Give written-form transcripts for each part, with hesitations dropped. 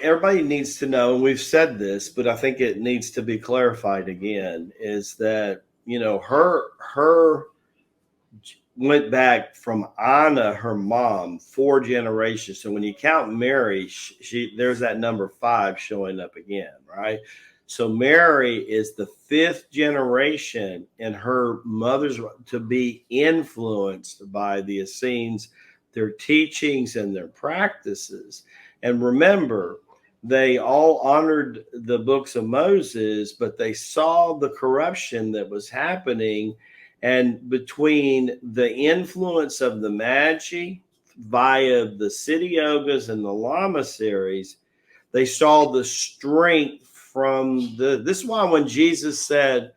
Everybody needs to know, and we've said this, but I think it needs to be clarified again, is that, her went back from Anna, her mom, 4 generations. So when you count Mary, she there's that number 5 showing up again, right? So Mary is the 5th generation in her mother's to be influenced by the Essenes, their teachings and their practices. And remember, they all honored the books of Moses, but they saw the corruption that was happening, and between the influence of the Magi via the City Yogas and the Lama series, they saw the strength from this is why when Jesus said,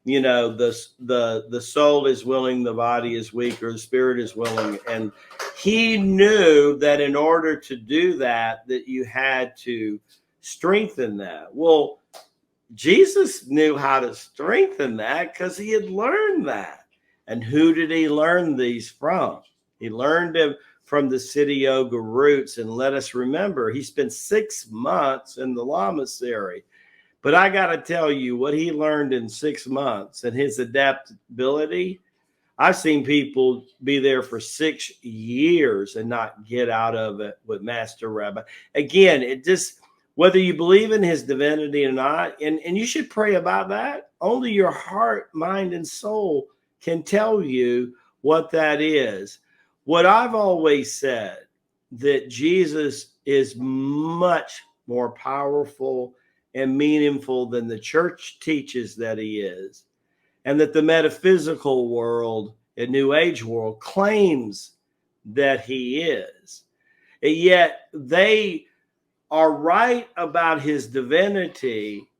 the soul is willing, the body is weak, or the spirit is willing, and he knew that in order to do that you had to strengthen that. Well, Jesus knew how to strengthen that because he had learned that. And who did he learn these from? He learned them from the City Yoga roots. And let us remember, he spent 6 months in the Lama series. But I got to tell you, what he learned in 6 months and his adaptability, I've seen people be there for 6 years and not get out of it with Master Rabbi. Again, it just, whether you believe in his divinity or not, and you should pray about that, only your heart, mind, and soul can tell you what that is. What I've always said, that Jesus is much more powerful and meaningful than the church teaches that he is, and that the metaphysical world and New Age world claims that he is. And yet they are right about his divinity,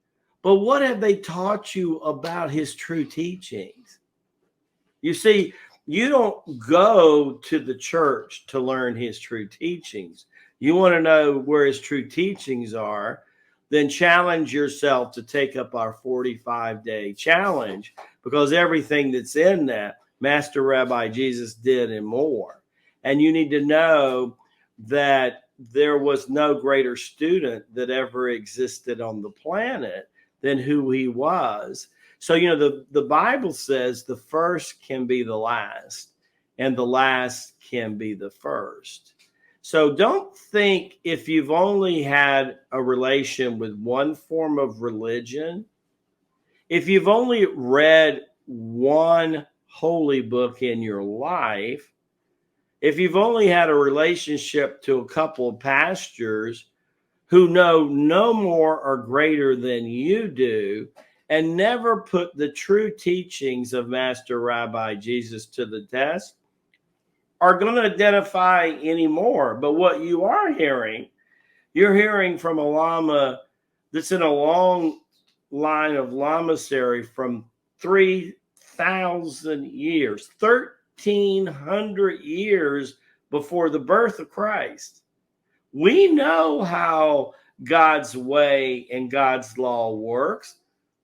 but what have they taught you about his true teachings? You see, you don't go to the church to learn his true teachings. You want to know where his true teachings are, then challenge yourself to take up our 45-day challenge, because everything that's in that, Master Rabbi Jesus did and more. And you need to know that there was no greater student that ever existed on the planet than who he was. So, the Bible says the first can be the last, and the last can be the first. So don't think if you've only had a relation with one form of religion, if you've only read one holy book in your life, if you've only had a relationship to a couple of pastors who know no more or greater than you do, and never put the true teachings of Master Rabbi Jesus to the test, are going to identify anymore. But what you are hearing, you're hearing from a Lama that's in a long line of Lamasery from 3,000 years, 1,300 years before the birth of Christ. We know how God's way and God's law works.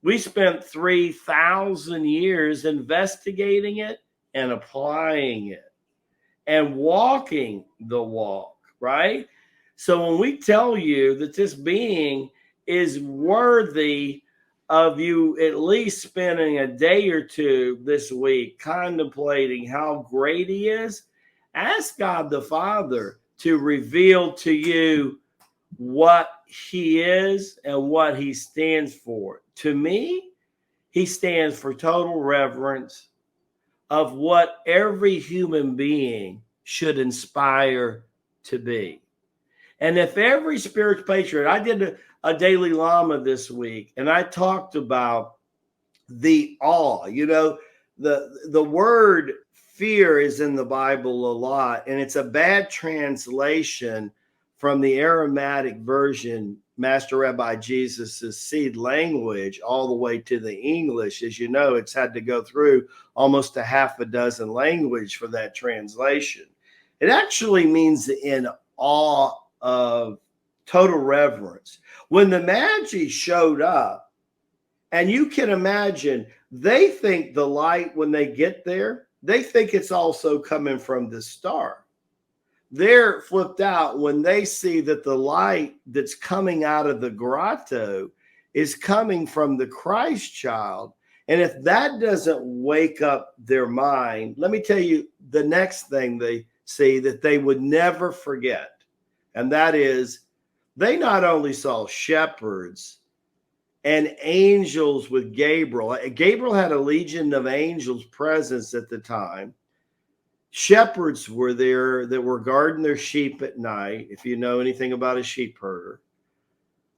We spent 3,000 years investigating it and applying it and walking the walk, right? So when we tell you that this being is worthy of you at least spending a day or two this week contemplating how great he is, ask God the Father to reveal to you what he is and what he stands for. To me, he stands for total reverence of what every human being should inspire to be. And if every spiritual patriot, I did a daily Lama this week, and I talked about the awe. The word fear is in the Bible a lot, and it's a bad translation from the Aramaic version, Master Rabbi Jesus's seed language, all the way to the English. As you know, it's had to go through almost a half a dozen language for that translation. It actually means in awe of total reverence. When the Magi showed up, and you can imagine, they think the light, when they get there, they think it's also coming from the star. they're flipped out when they see that the light that's coming out of the grotto is coming from the Christ child. And if that doesn't wake up their mind, let me tell you the next thing they see that they would never forget. And that is, they not only saw shepherds and angels with Gabriel. Gabriel had a legion of angels presence at the time. Shepherds were there that were guarding their sheep at night, if you know anything about a sheep herder.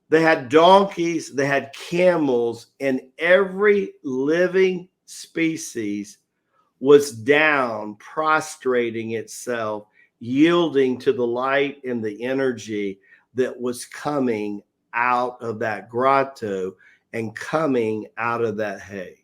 They had donkeys, they had camels, and every living species was down, prostrating itself, yielding to the light and the energy that was coming out of that grotto and coming out of that hay.